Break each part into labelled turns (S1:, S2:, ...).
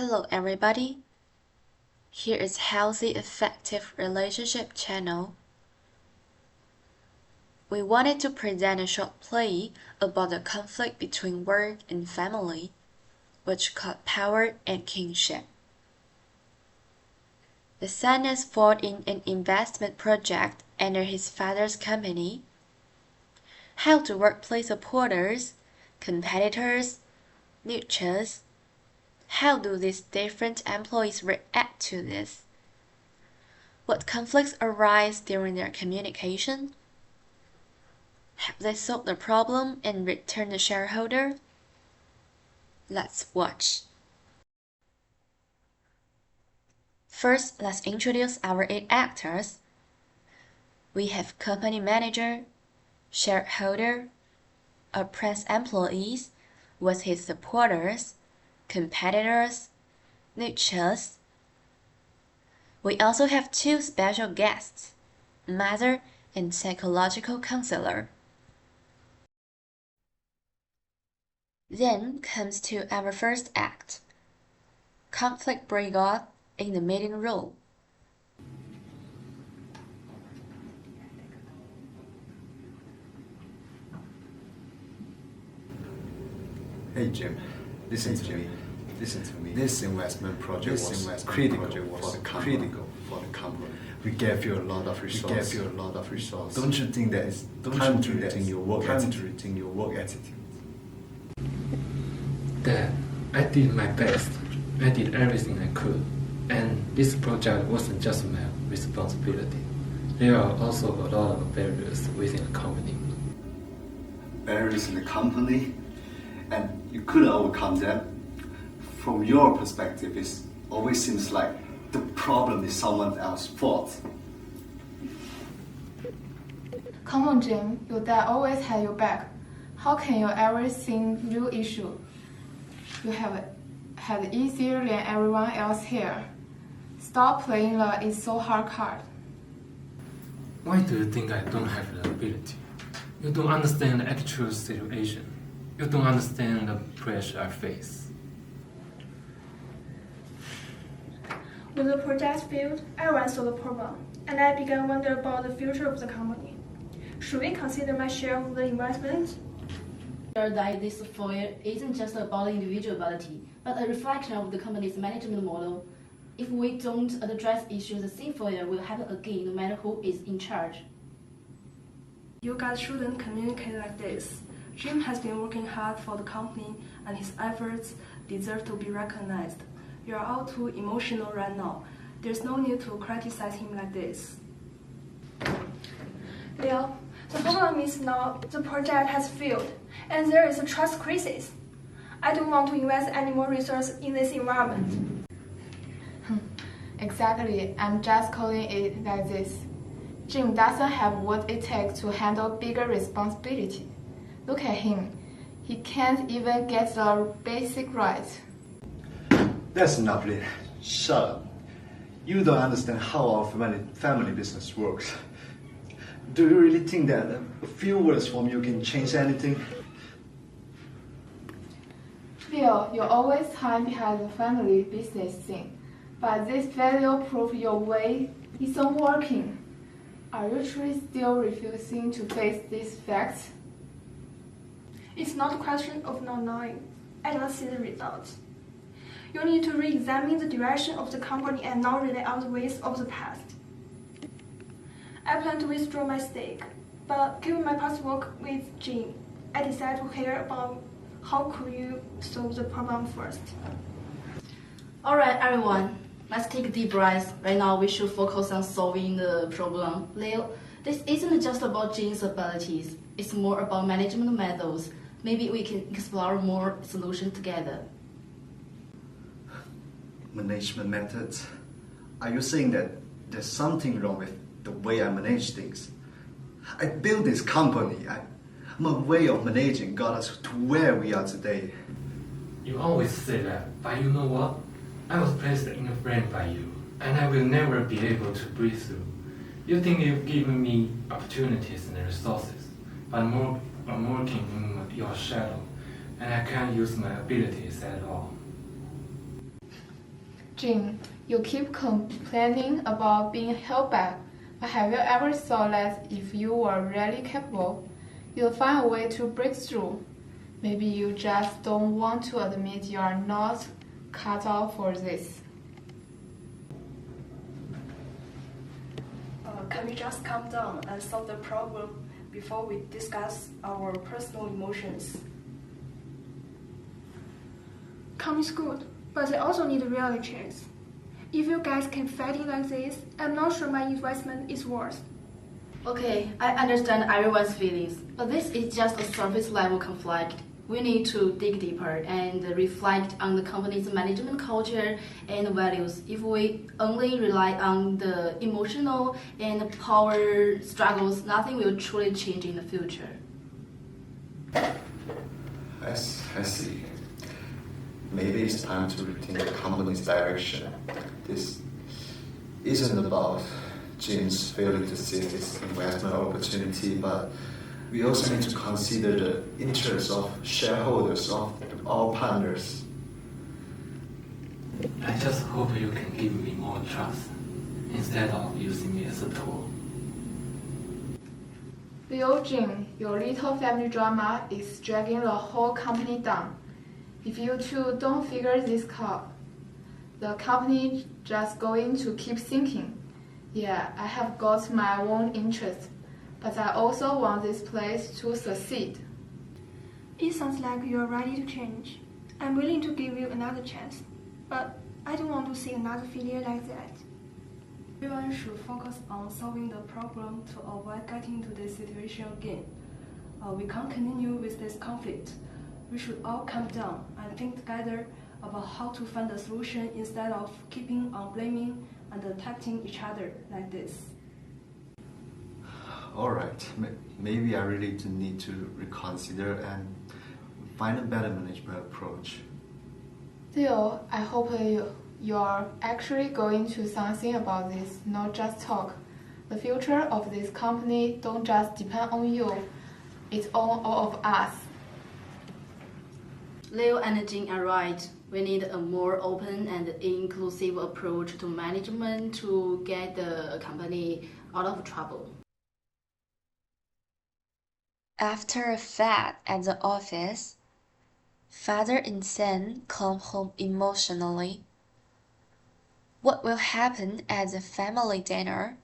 S1: Hello everybody. Here is Healthy Effective Relationship channel. We wanted to present a short play about the conflict between work and family, which called Power and Kinship. The son is involved in an investment project under his father's company. How do workplace supporters, competitors, neutrals, how do these different employees react to this? What conflicts arise during their communication? Have they solved the problem and returned the shareholder? Let's watch. First, let's introduce our 8 actors. We have company manager, shareholder, oppressed employees with his supporters, competitors, neutrals. We also have 2 special guests, mother and psychological counselor. Then comes to our first act, conflict break out in the meeting room.
S2: Hey Jim, listen to me. This investment project was critical for the company. We gave you a lot of resources. Don't you think that is contradicting your work attitude?
S3: Dad, I did my best. I did everything I could. And this project wasn't just my responsibility. There are also a lot of barriers within the company.
S2: Barriers in the company, and you couldn't overcome them. From your perspective, it always seems like the problem is someone else's fault.
S4: Come on, Jim. Your dad always had your back. How can you ever see real issue? You have had it easier than everyone else here. Stop playing the "it's so hard" card.
S3: Why do you think I don't have the ability? You don't understand the actual situation. You don't understand the pressure I face.
S5: When the project failed, everyone saw the problem, and I began to wonder about the future of the company. Should we consider my share of the investment?
S6: That this failure isn't just about individual ability, but a reflection of the company's management model. If we don't address issues, the same failure will happen again no matter who is in charge.
S5: You guys shouldn't communicate like this. Jim has been working hard for the company, and his efforts deserve to be recognized. You are all too emotional right now. There's no need to criticize him like this. Leo, the problem is now the project has failed, and there is a trust crisis. I don't want to invest any more resources in this environment.
S4: Exactly, I'm just calling it like this. Jim doesn't have what it takes to handle bigger responsibility. Look at him. He can't even get the basic right.
S2: That's enough, Lin. Shut up. You don't understand how our family business works. Do you really think that a few words from you can change anything?
S4: Leo, you always hide behind the family business thing, but this video proves your way isn't working. Are you truly still refusing to face these facts?
S5: It's not a question of not knowing. I don't see the results. You need to re-examine the direction of the company and not rely on the ways of the past. I plan to withdraw my stake, but given my past work with Jim, I decided to hear about how could you solve the problem first.
S6: Alright, everyone, let's take a deep breath. Right now, we should focus on solving the problem. Leo, this isn't just about Jim's abilities. It's more about management methods. Maybe we can explore more solutions together.
S2: Management methods? Are you saying that there's something wrong with the way I manage things? I built this company. My way of managing got us to where we are today.
S3: You always say that, but you know what? I was placed in a frame by you, and I will never be able to breathe through. You think you've given me opportunities and resources, but I'm working in your shadow, and I can't use my abilities at all.
S4: Jim, you keep complaining about being held back, but have you ever thought that if you were really capable, you'll find a way to break through? Maybe you just don't want to admit you are not cut out for this.
S5: Can we just calm down and solve the problem before we discuss our personal emotions? Calm is good, but I also need a reality check. If you guys keep fighting like this, I'm not sure my investment is worth.
S6: Okay, I understand everyone's feelings, but this is just a surface level conflict. We need to dig deeper and reflect on the company's management culture and values. If we only rely on the emotional and power struggles, nothing will truly change in the future.
S2: I see. Maybe it's time to rethink the company's direction. This isn't about Jim's failing to seize this investment opportunity, but we also need to consider the interests of shareholders, of all partners.
S3: I just hope you can give me more trust instead of using me as a tool.
S4: Leo Jim, your little family drama is dragging the whole company down. If you two don't figure this out, the company just going to keep sinking. Yeah, I have got my own interests, but I also want this place to succeed.
S5: It sounds like you're ready to change. I'm willing to give you another chance, but I don't want to see another failure like that. Everyone should focus on solving the problem to avoid getting into this situation again. We can't continue with this conflict. We should all calm down and think together about how to find a solution instead of keeping on blaming and attacking each other like this.
S2: Alright, maybe I really do need to reconsider and find a better management approach.
S4: Leo, I hope you're actually going to something about this, not just talk. The future of this company don't just depend on you, it's on all of us.
S6: Leo and Jing are right. We need a more open and inclusive approach to management to get the company out of trouble.
S1: After a fight at the office, father and son come home emotionally. What will happen at the family dinner?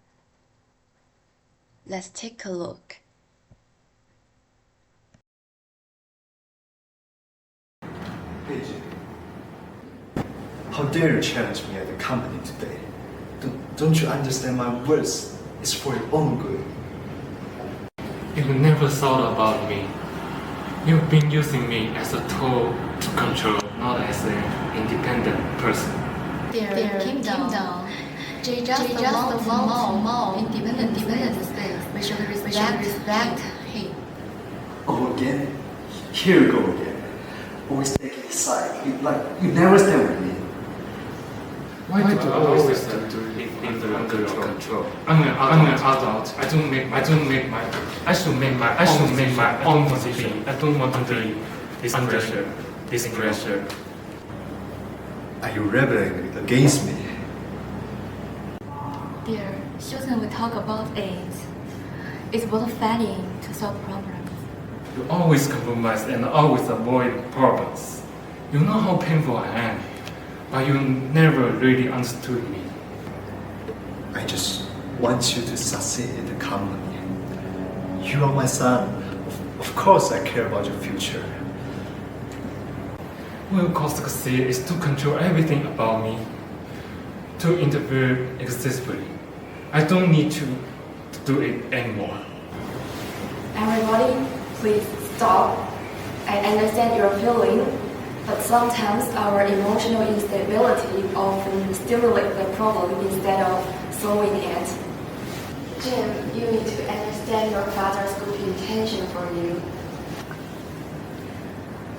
S1: Let's take a look.
S2: Hey Jim, how dare you challenge me at the company today? Don't you understand my words is for your own good?
S3: You never thought about me. You've been using me as a tool to control, not as an independent person.
S6: Dear, keep down. Jay just wants more independent space. We should respect him.
S2: Oh, again? Here you go again. Always taking his side. You never stand with me.
S3: Why do I always have to leave things under your control? I'm an adult. I should make my own decision. I don't want to be under this pressure.
S2: Are you rebelling against me?
S7: Dear, shouldn't we talk about it? It's about fighting to solve problems.
S3: You always compromise and always avoid problems. You know how painful I am, but you never really understood me.
S2: I just want you to succeed in the company. You are my son. Of course I care about your future.
S3: What will succeed is to control everything about me, to interfere excessively. I don't need to do it anymore.
S8: Everybody, please stop. I understand your feeling, but sometimes our emotional instability often stimulates the problem instead of solving it. Jim, you need to understand your father's good intention for you.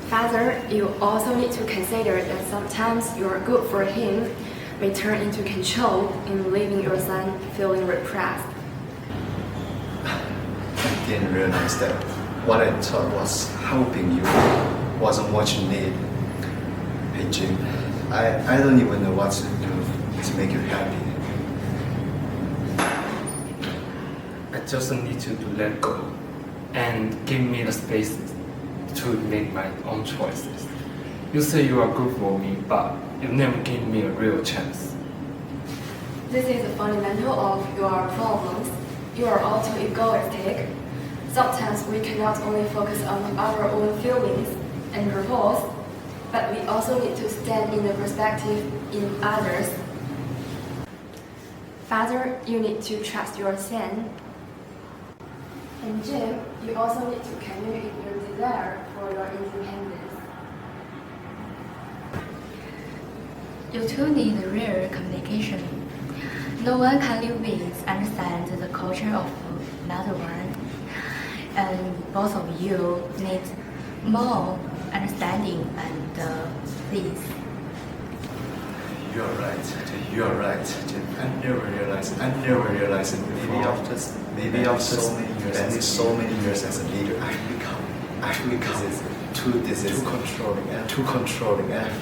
S8: Father, you also need to consider that sometimes your good for him may turn into control in leaving your son feeling repressed.
S2: I didn't realize that what I thought was helping you wasn't what you need. Hey Jim, I don't even know what to do to make you happy.
S3: I just need you to let go and give me the space to make my own choices. You say you are good for me, but you never give me a real chance.
S8: This is the fundamental of your problems. You are all too egoistic. Sometimes we cannot only focus on our own feelings and purpose, but we also need to stand in the perspective in others. Father, you need to trust your son. And Jim, you also need to communicate your desire for your independence.
S7: You two need real communication. No one can live with understand the culture of another one. And both of you need more understanding and peace.
S2: You're right. I never realized maybe after so many years as a leader, I've become too controlling and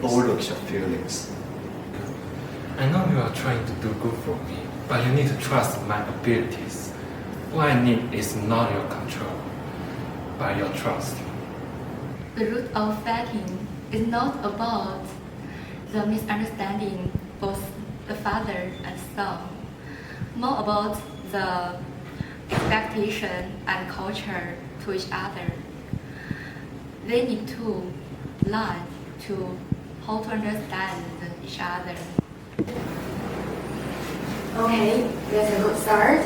S2: overlook your feelings.
S3: I know you are trying to do good for me, but you need to trust my abilities. What I need is not your control, but your trust.
S7: The root of fighting is not about the misunderstanding both the father and son, more about the expectation and culture to each other. They need to learn to how to understand each other.
S8: Okay, that's a good start.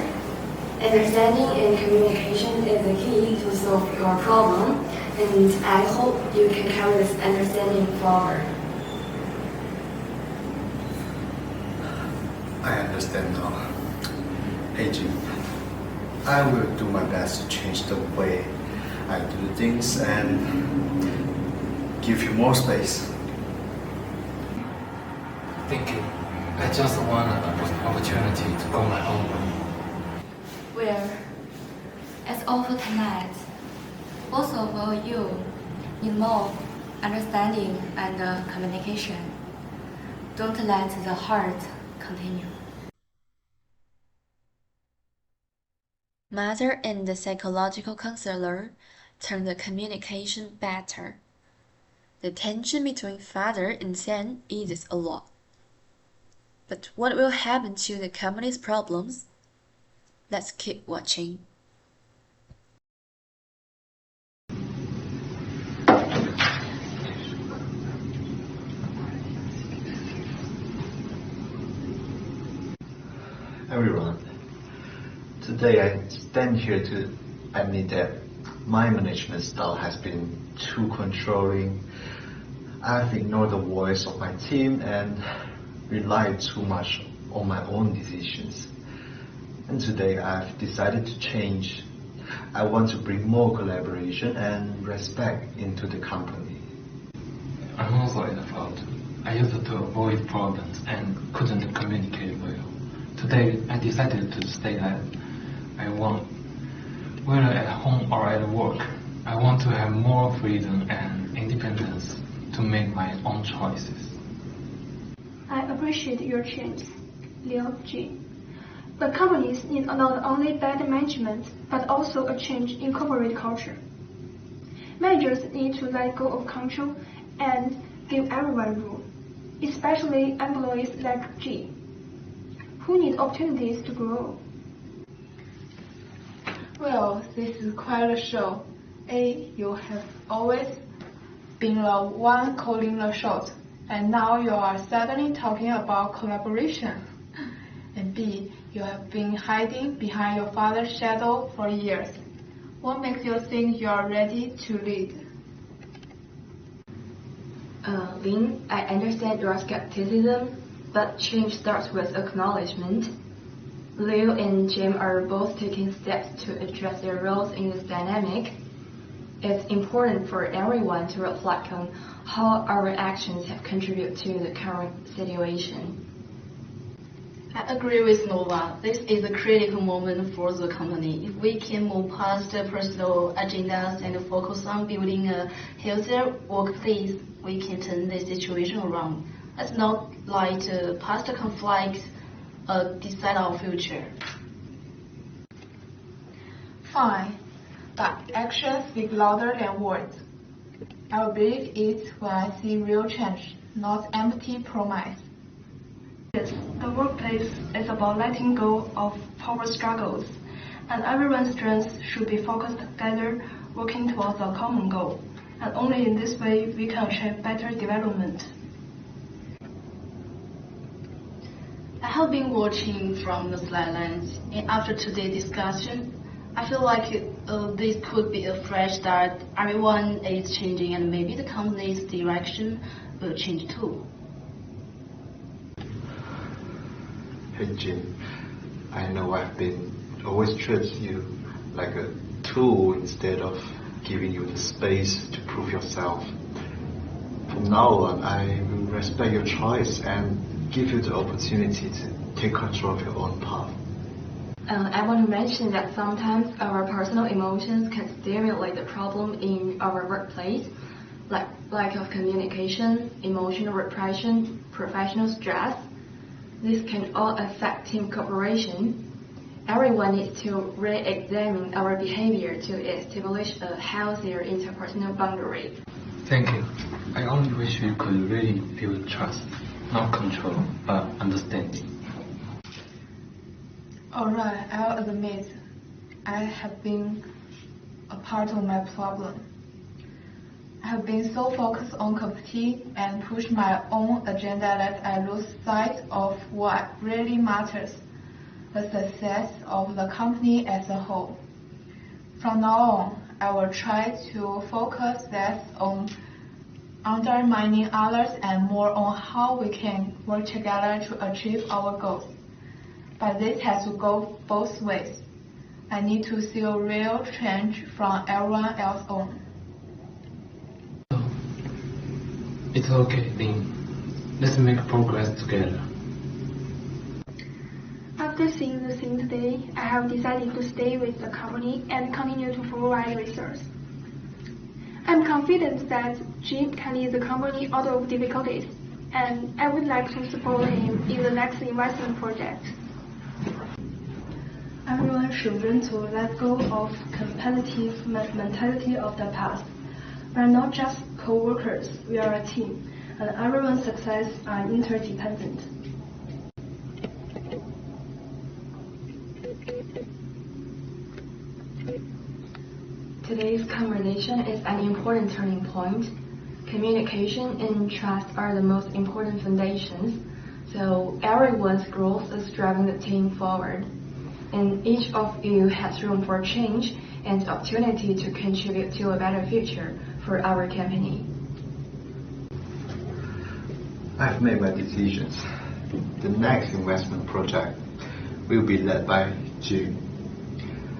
S8: Understanding and communication is the key to solve your problem, and I hope you can carry this understanding forward.
S2: I understand now. Hey Jim, I will do my best to change the way I do things and give you more space.
S3: Thank you. I just want an opportunity to go my own way.
S7: Well, as all for tonight, both of you need more understanding and communication. Don't let the heart continue.
S1: Mother and the psychological counselor turned the communication better. The tension between father and son eases a lot. But what will happen to the company's problems? Let's keep watching.
S2: Everyone, today I stand here to admit that my management style has been too controlling. I've ignored the voice of my team and relied too much on my own decisions. And today I've decided to change. I want to bring more collaboration and respect into the company.
S3: I'm also at fault. I used to avoid problems and couldn't communicate well. Today, I decided to stay as I want. Whether at home or at work, I want to have more freedom and independence to make my own choices.
S5: I appreciate your change, Liu Ji. But companies need not only better management, but also a change in corporate culture. Managers need to let go of control and give everyone room, especially employees like G, who need opportunities to grow.
S4: Well, this is quite a show. A, you have always been the one calling the shots, and now you are suddenly talking about collaboration. And B, you have been hiding behind your father's shadow for years. What makes you think you are ready to lead?
S8: Lin, I understand your skepticism, but change starts with acknowledgement. Liu and Jim are both taking steps to address their roles in this dynamic. It's important for everyone to reflect on how our actions have contributed to the current situation.
S6: I agree with Nova. This is a critical moment for the company. If we can move past the personal agendas and focus on building a healthier workplace, we can turn the situation around. Let's not let past conflicts decide our future.
S4: Fine, but actions speak louder than words. I will believe it when I see real change, not empty promise.
S5: Yes, the workplace is about letting go of power struggles, and everyone's strengths should be focused together, working towards a common goal. And only in this way we can achieve better development.
S6: I have been watching from the sidelines, and after today's discussion, I feel like this could be a fresh start. Everyone is changing, and maybe the company's direction will change too.
S2: Hey Jim, I know I've been always treated you like a tool instead of giving you the space to prove yourself. From now on, I will respect your choice and give you the opportunity to take control of your own path.
S8: I want to mention that sometimes our personal emotions can stimulate the problem in our workplace, like lack of communication, emotional repression, professional stress. This can all affect team cooperation. Everyone needs to re-examine our behavior to establish a healthier interpersonal boundary.
S3: Thank you. I only wish we could really build trust, not control, but understanding.
S4: Alright, I'll admit, I have been a part of my problem. I have been so focused on competing and push my own agenda that I lose sight of what really matters, the success of the company as a whole. From now on, I will try to focus less on undermining others and more on how we can work together to achieve our goals. But this has to go both ways. I need to see a real change from everyone else on.
S3: It's okay, Lin. Let's make progress together.
S5: After seeing the scene today, I have decided to stay with the company and continue to provide research. I'm confident that Jim can lead the company out of difficulties, and I would like to support him in the next investment project. Everyone should learn to let go of competitive mentality of the past. We are not just co-workers, we are a team, and everyone's success are interdependent.
S8: Today's conversation is an important turning point. Communication and trust are the most important foundations, so everyone's growth is driving the team forward. And each of you has room for change and opportunity to contribute to a better future for our company.
S2: I've made my decisions. The next investment project will be led by Jim.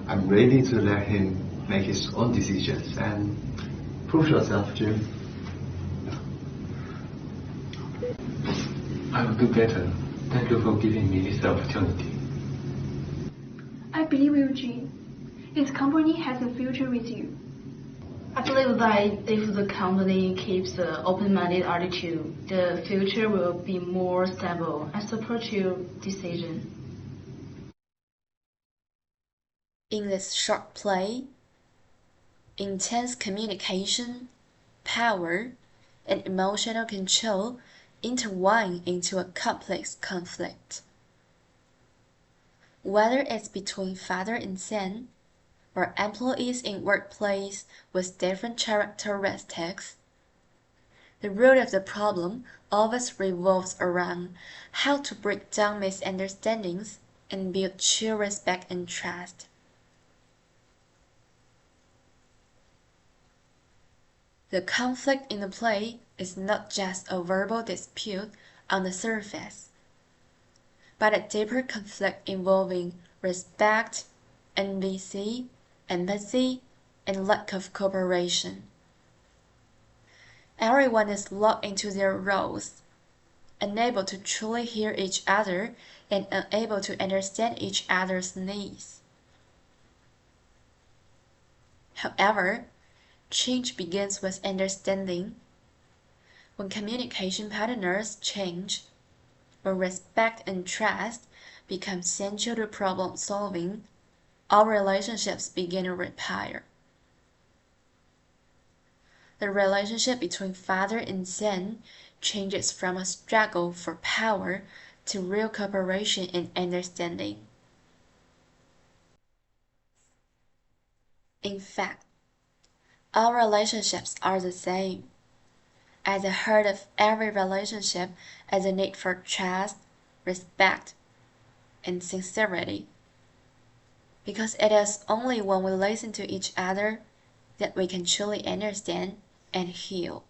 S2: I'm ready to let him make his own decisions and prove yourself, Jim.
S3: I will do better. Thank you for giving me this opportunity.
S5: I believe you, Jim. This company has a future with you.
S6: I believe that if the company keeps an open-minded attitude, the future will be more stable. I support your decision.
S1: In this short play, intense communication, power, and emotional control intertwine into a complex conflict. Whether it's between father and son, or employees in workplace with different characteristics, the root of the problem always revolves around how to break down misunderstandings and build true respect and trust. The conflict in the play is not just a verbal dispute on the surface, but a deeper conflict involving respect, envy, empathy, and lack of cooperation. Everyone is locked into their roles, unable to truly hear each other and unable to understand each other's needs. However, change begins with understanding. When communication partners change, when respect and trust become central to problem solving, all relationships begin to repair. The relationship between father and son changes from a struggle for power to real cooperation and understanding. In fact, all relationships are the same. At the heart of every relationship is a need for trust, respect, and sincerity. Because it is only when we listen to each other that we can truly understand and heal.